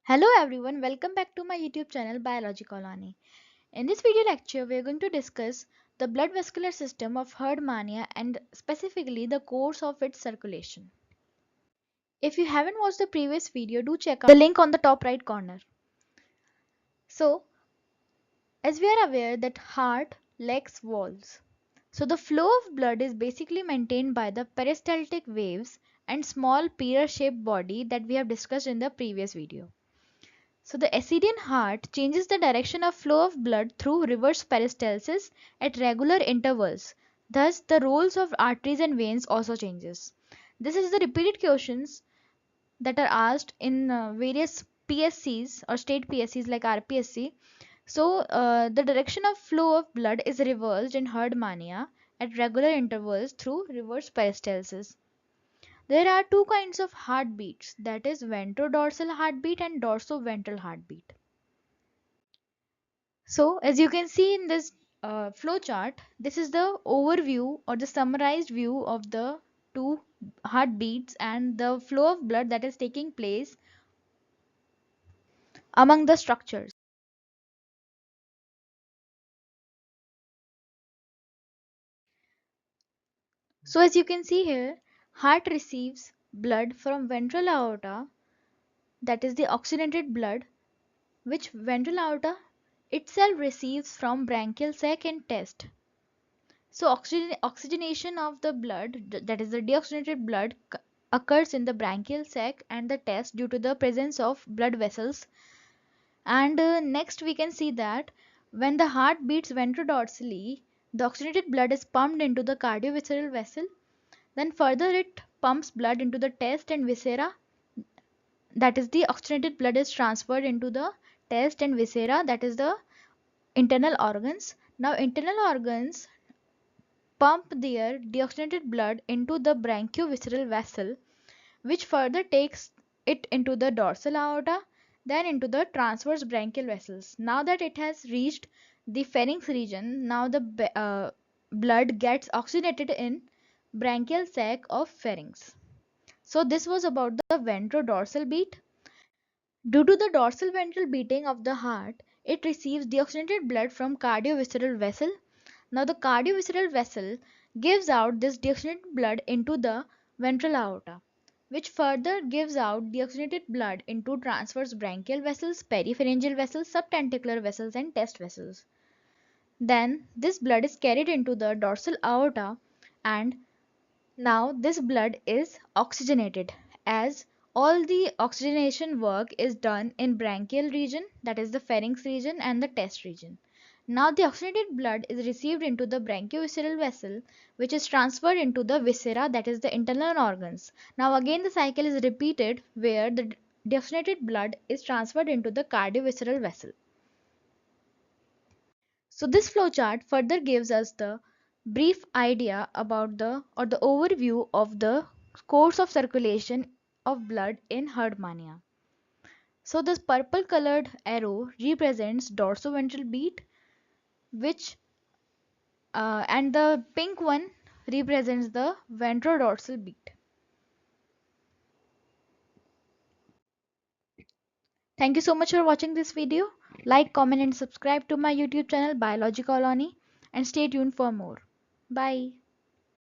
Hello everyone, welcome back to my YouTube channel Biologycolony. In this video lecture, we are going to discuss the blood vascular system of Herdmania and specifically the course of its circulation. If you haven't watched the previous video, do check out the link on the top right corner. So, as we are aware that heart lacks walls. So the flow of blood is basically maintained by the peristaltic waves and small pear-shaped body that we have discussed in the previous video. So the Assyrian heart changes the direction of flow of blood through reverse peristalsis at regular intervals. Thus, the roles of arteries and veins also changes. This is the repeated questions that are asked in various PSCs or state PSCs like RPSC. So, the direction of flow of blood is reversed in Herdmania at regular intervals through reverse peristalsis. There are two kinds of heartbeats, that is ventrodorsal heartbeat and dorsoventral heartbeat. So as you can see in this flow chart, this is the overview or the summarized view of the two heartbeats and the flow of blood that is taking place among the structures. So as you can see here, heart receives blood from ventral aorta, that is the oxygenated blood, which ventral aorta itself receives from branchial sac and test. So oxygenation of the blood, that is the deoxygenated blood, occurs in the branchial sac and the test due to the presence of blood vessels. And next we can see that when the heart beats ventrodorsally, the oxygenated blood is pumped into the cardiovisceral vessel. Then further it pumps blood into the test and viscera. That is the oxygenated blood is transferred into the test and viscera, that is the internal organs. Now internal organs pump their deoxygenated blood into the brachiovisceral vessel, which further takes it into the dorsal aorta, then into the transverse branchial vessels. Now that it has reached the pharynx region, now the blood gets oxygenated in branchial sac of pharynx. So this was about the ventrodorsal beat. Due to the dorsal ventral beating of the heart, it receives deoxygenated blood from cardiovisceral vessel. Now the cardiovisceral vessel gives out this deoxygenated blood into the ventral aorta, which further gives out deoxygenated blood into transverse branchial vessels, peripharyngeal vessels, subtentacular vessels and test vessels. Then this blood is carried into the dorsal aorta, and now this blood is oxygenated, as all the oxygenation work is done in branchial region, that is the pharynx region, and the test region. Now the oxygenated blood is received into the brachiovisceral vessel, which is transferred into the viscera, that is the internal organs. Now again the cycle is repeated where the deoxygenated blood is transferred into the cardiovisceral vessel. So this flowchart further gives us the brief idea about the overview of the course of circulation of blood in Herdmania. So this purple colored arrow represents dorsoventral beat, which and the pink one represents the ventrodorsal beat. Thank you so much for watching this video. Like, comment and subscribe to my YouTube channel Biology Colony and stay tuned for more. Bye.